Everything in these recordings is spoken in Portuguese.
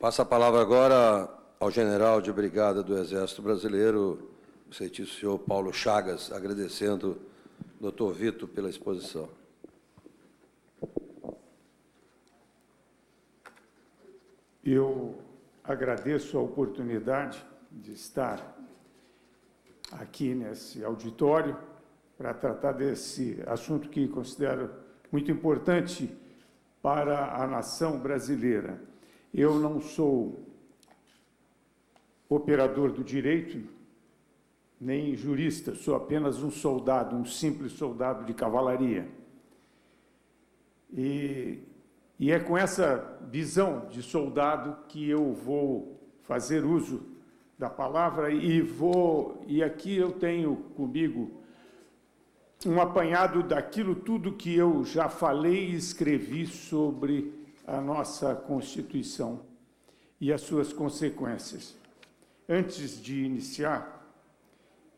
Passa a palavra agora ao general de brigada do Exército Brasileiro, o excelentíssimo senhor Paulo Chagas, agradecendo ao doutor Vitor pela exposição. Eu agradeço a oportunidade de estar aqui nesse auditório para tratar desse assunto que considero muito importante para a nação brasileira. Eu não sou operador do direito, nem jurista, sou apenas um soldado, um simples soldado de cavalaria. E é com essa visão de soldado que eu vou fazer uso da palavra e aqui eu tenho comigo um apanhado daquilo tudo que eu já falei e escrevi sobre a nossa Constituição e as suas consequências. Antes de iniciar,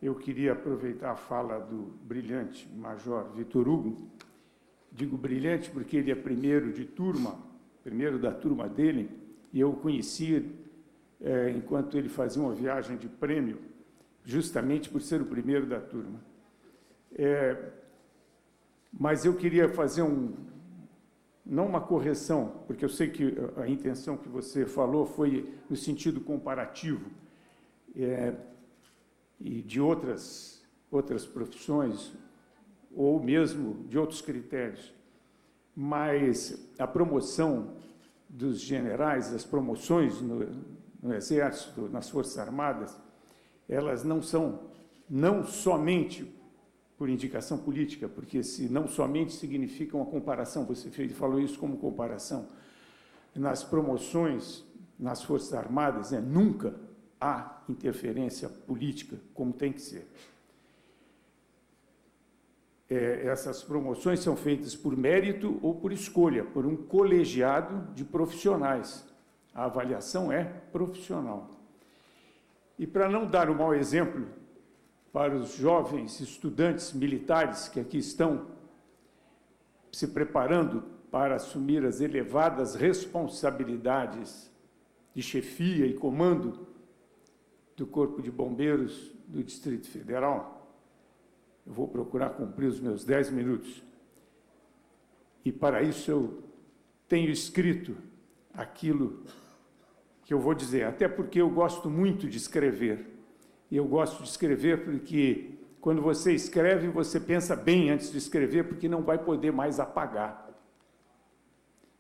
eu queria aproveitar a fala do brilhante Major Vitor Hugo. Digo brilhante porque ele é primeiro da turma dele, e eu o conheci enquanto ele fazia uma viagem de prêmio, justamente por ser o primeiro da turma. Mas eu queria fazer não uma correção, porque eu sei que a intenção que você falou foi no sentido comparativo, e de outras profissões, ou mesmo de outros critérios. Mas a promoção dos generais, as promoções no Exército, nas Forças Armadas, elas não são somente por indicação política, porque se não somente significa uma comparação, você falou isso como comparação. Nas promoções, nas Forças Armadas, nunca há interferência política, como tem que ser. Essas promoções são feitas por mérito ou por escolha, por um colegiado de profissionais. A avaliação é profissional. E para não dar um mau exemplo para os jovens estudantes militares que aqui estão se preparando para assumir as elevadas responsabilidades de chefia e comando do Corpo de Bombeiros do Distrito Federal, eu vou procurar cumprir os meus 10 minutos. E, para isso, eu tenho escrito aquilo que eu vou dizer, até porque eu gosto muito de escrever. E eu gosto de escrever porque, quando você escreve, você pensa bem antes de escrever, porque não vai poder mais apagar.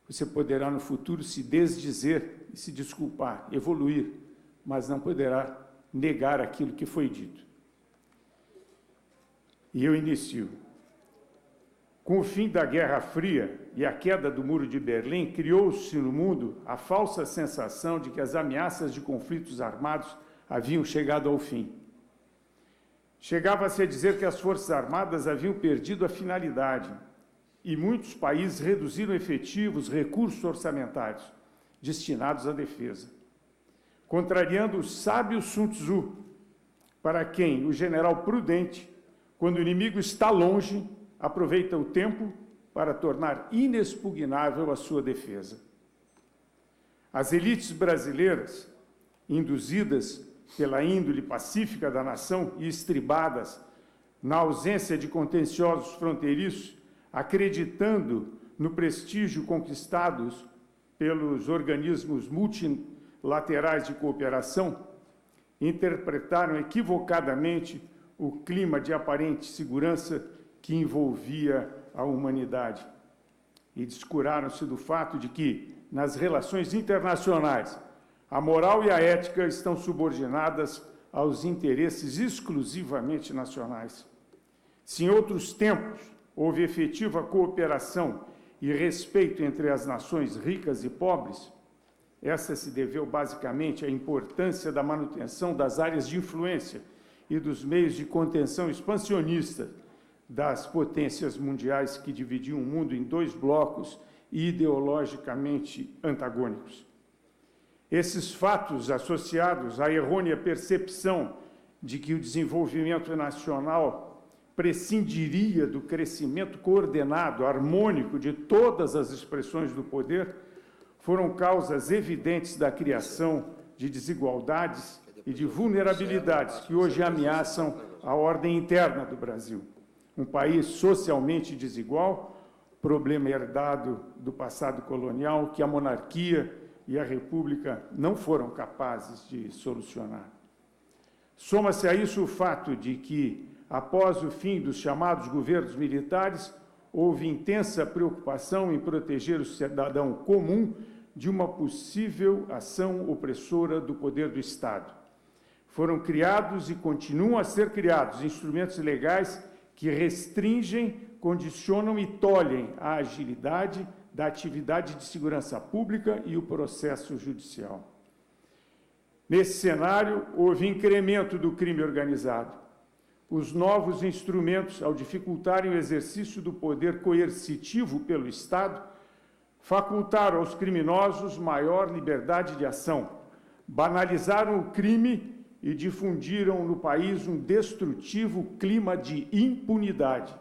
Você poderá, no futuro, se desdizer e se desculpar, evoluir, mas não poderá negar aquilo que foi dito. E eu inicio. Com o fim da Guerra Fria e a queda do Muro de Berlim, criou-se no mundo a falsa sensação de que as ameaças de conflitos armados haviam chegado ao fim. Chegava-se a dizer que as Forças Armadas haviam perdido a finalidade e muitos países reduziram efetivos recursos orçamentários destinados à defesa. Contrariando o sábio Sun Tzu, para quem o general prudente, quando o inimigo está longe, aproveita o tempo para tornar inexpugnável a sua defesa. As elites brasileiras, induzidas pela índole pacífica da nação e estribadas na ausência de contenciosos fronteiriços, acreditando no prestígio conquistados pelos organismos multilaterais de cooperação, interpretaram equivocadamente o clima de aparente segurança que envolvia a humanidade e descuraram-se do fato de que, nas relações internacionais, a moral e a ética estão subordinadas aos interesses exclusivamente nacionais. Se em outros tempos houve efetiva cooperação e respeito entre as nações ricas e pobres, essa se deveu basicamente à importância da manutenção das áreas de influência e dos meios de contenção expansionista das potências mundiais que dividiam o mundo em dois blocos ideologicamente antagônicos. Esses fatos associados à errônea percepção de que o desenvolvimento nacional prescindiria do crescimento coordenado, harmônico de todas as expressões do poder, foram causas evidentes da criação de desigualdades e de vulnerabilidades que hoje ameaçam a ordem interna do Brasil. Um país socialmente desigual, problema herdado do passado colonial que a monarquia e a república não foram capazes de solucionar. Soma-se a isso o fato de que, após o fim dos chamados governos militares, houve intensa preocupação em proteger o cidadão comum de uma possível ação opressora do poder do Estado. Foram criados e continuam a ser criados instrumentos legais que restringem, condicionam e tolhem a agilidade da atividade de segurança pública e o processo judicial. Nesse cenário, houve incremento do crime organizado. Os novos instrumentos, ao dificultarem o exercício do poder coercitivo pelo Estado, facultaram aos criminosos maior liberdade de ação, banalizaram o crime e difundiram no país um destrutivo clima de impunidade.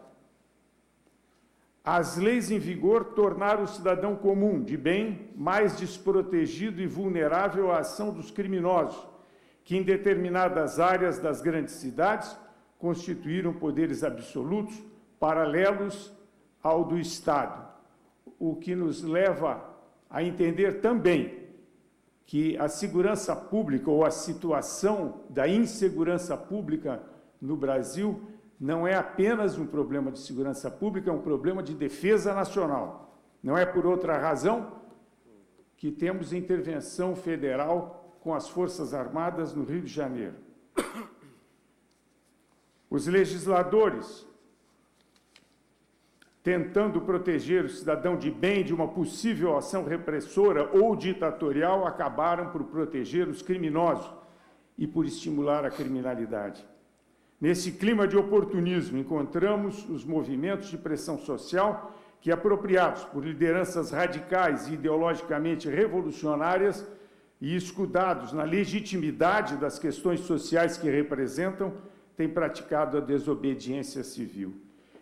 As leis em vigor tornaram o cidadão comum, de bem, mais desprotegido e vulnerável à ação dos criminosos, que em determinadas áreas das grandes cidades constituíram poderes absolutos paralelos ao do Estado, o que nos leva a entender também que a segurança pública ou a situação da insegurança pública no Brasil não é apenas um problema de segurança pública, é um problema de defesa nacional. Não é por outra razão que temos intervenção federal com as Forças Armadas no Rio de Janeiro. Os legisladores, tentando proteger o cidadão de bem de uma possível ação repressora ou ditatorial, acabaram por proteger os criminosos e por estimular a criminalidade. Nesse clima de oportunismo, encontramos os movimentos de pressão social que, apropriados por lideranças radicais e ideologicamente revolucionárias e escudados na legitimidade das questões sociais que representam, têm praticado a desobediência civil.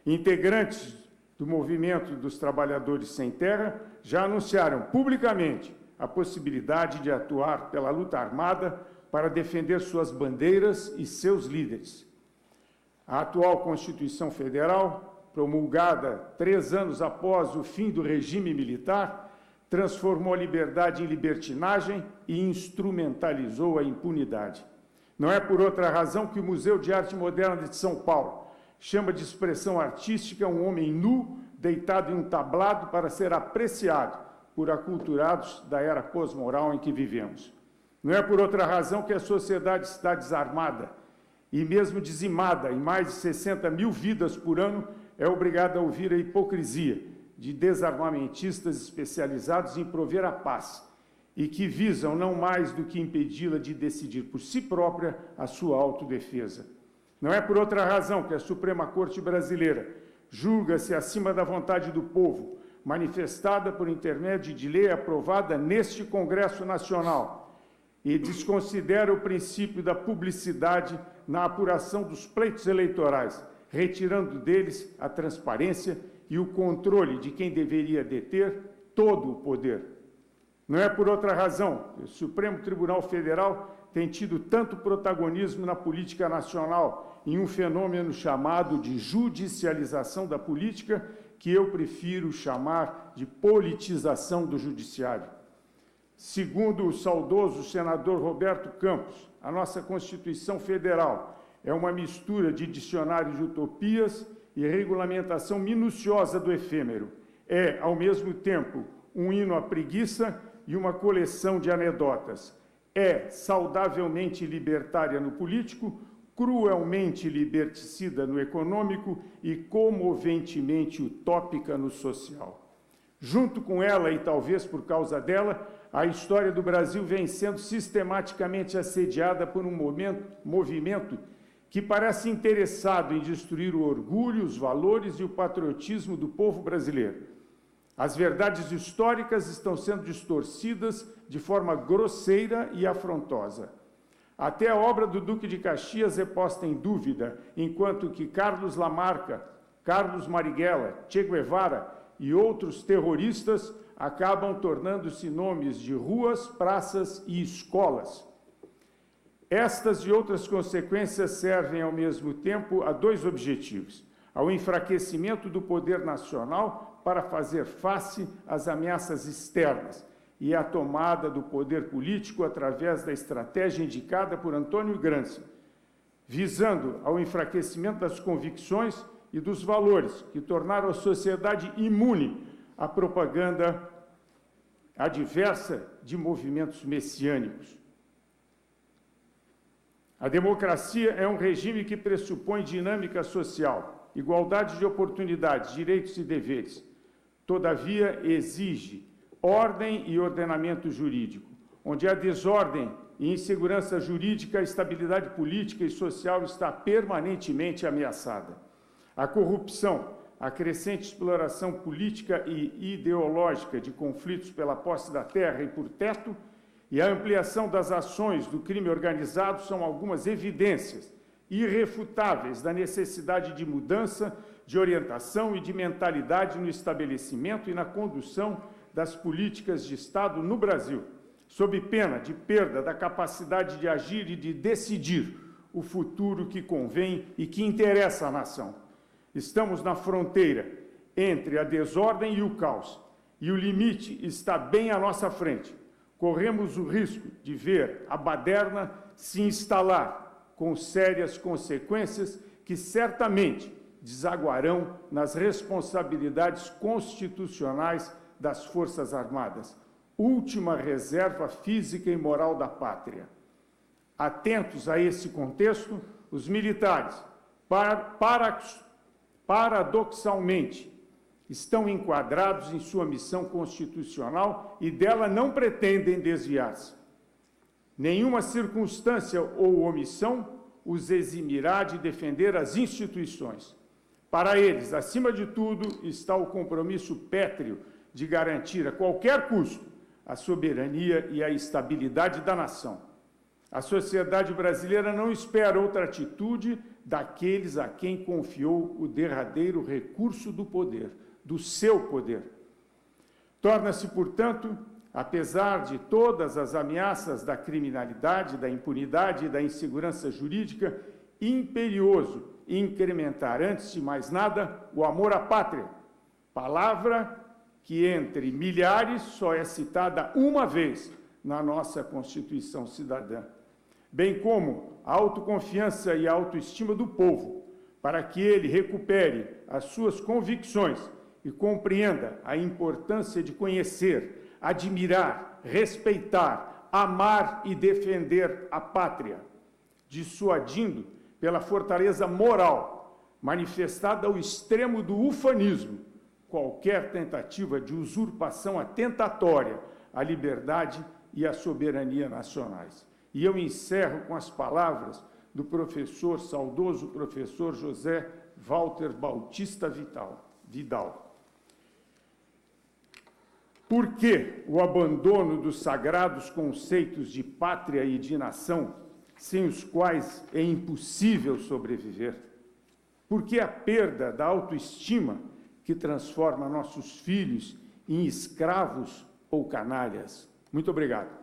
Integrantes do movimento dos trabalhadores sem terra já anunciaram publicamente a possibilidade de atuar pela luta armada para defender suas bandeiras e seus líderes. A atual Constituição Federal, promulgada 3 anos após o fim do regime militar, transformou a liberdade em libertinagem e instrumentalizou a impunidade. Não é por outra razão que o Museu de Arte Moderna de São Paulo chama de expressão artística um homem nu deitado em um tablado para ser apreciado por aculturados da era pós-moral em que vivemos. Não é por outra razão que a sociedade está desarmada e mesmo dizimada em mais de 60 mil vidas por ano, é obrigada a ouvir a hipocrisia de desarmamentistas especializados em prover a paz e que visam não mais do que impedi-la de decidir por si própria a sua autodefesa. Não é por outra razão que a Suprema Corte brasileira julga-se acima da vontade do povo, manifestada por intermédio de lei aprovada neste Congresso Nacional, e desconsidera o princípio da publicidade na apuração dos pleitos eleitorais, retirando deles a transparência e o controle de quem deveria deter todo o poder. Não é por outra razão que o Supremo Tribunal Federal tem tido tanto protagonismo na política nacional em um fenômeno chamado de judicialização da política, que eu prefiro chamar de politização do judiciário. Segundo o saudoso senador Roberto Campos, a nossa Constituição Federal é uma mistura de dicionário de utopias e regulamentação minuciosa do efêmero. É, ao mesmo tempo, um hino à preguiça e uma coleção de anedotas. É saudavelmente libertária no político, cruelmente liberticida no econômico e comoventemente utópica no social. Junto com ela, e talvez por causa dela, a história do Brasil vem sendo sistematicamente assediada por um movimento que parece interessado em destruir o orgulho, os valores e o patriotismo do povo brasileiro. As verdades históricas estão sendo distorcidas de forma grosseira e afrontosa. Até a obra do Duque de Caxias é posta em dúvida, enquanto que Carlos Lamarca, Carlos Marighella, Che Guevara e outros terroristas acabam tornando-se nomes de ruas, praças e escolas. Estas e outras consequências servem, ao mesmo tempo, a dois objetivos: ao enfraquecimento do poder nacional para fazer face às ameaças externas e à tomada do poder político através da estratégia indicada por Antônio Gramsci, visando ao enfraquecimento das convicções e dos valores que tornaram a sociedade imune à propaganda adversa de movimentos messiânicos. A democracia é um regime que pressupõe dinâmica social, igualdade de oportunidades, direitos e deveres. Todavia, exige ordem e ordenamento jurídico. Onde há desordem e insegurança jurídica, a estabilidade política e social está permanentemente ameaçada. A corrupção, a crescente exploração política e ideológica de conflitos pela posse da terra e por teto, e a ampliação das ações do crime organizado são algumas evidências irrefutáveis da necessidade de mudança, de orientação e de mentalidade no estabelecimento e na condução das políticas de Estado no Brasil, sob pena de perda da capacidade de agir e de decidir o futuro que convém e que interessa à nação. Estamos na fronteira entre a desordem e o caos, e o limite está bem à nossa frente. Corremos o risco de ver a baderna se instalar, com sérias consequências que certamente desaguarão nas responsabilidades constitucionais das Forças Armadas, última reserva física e moral da pátria. Atentos a esse contexto, os militares, paradoxalmente, estão enquadrados em sua missão constitucional e dela não pretendem desviar-se. Nenhuma circunstância ou omissão os eximirá de defender as instituições. Para eles, acima de tudo, está o compromisso pétreo de garantir a qualquer custo a soberania e a estabilidade da nação. A sociedade brasileira não espera outra atitude daqueles a quem confiou o derradeiro recurso do poder, do seu poder. Torna-se, portanto, apesar de todas as ameaças da criminalidade, da impunidade e da insegurança jurídica, imperioso incrementar, antes de mais nada, o amor à pátria, palavra que, entre milhares, só é citada uma vez na nossa Constituição Cidadã, bem como a autoconfiança e a autoestima do povo, para que ele recupere as suas convicções e compreenda a importância de conhecer, admirar, respeitar, amar e defender a pátria, dissuadindo pela fortaleza moral, manifestada ao extremo do ufanismo, qualquer tentativa de usurpação atentatória à liberdade e à soberania nacionais. E eu encerro com as palavras do saudoso professor José Walter Bautista Vidal. Por que o abandono dos sagrados conceitos de pátria e de nação, sem os quais é impossível sobreviver? Por que a perda da autoestima que transforma nossos filhos em escravos ou canalhas? Muito obrigado.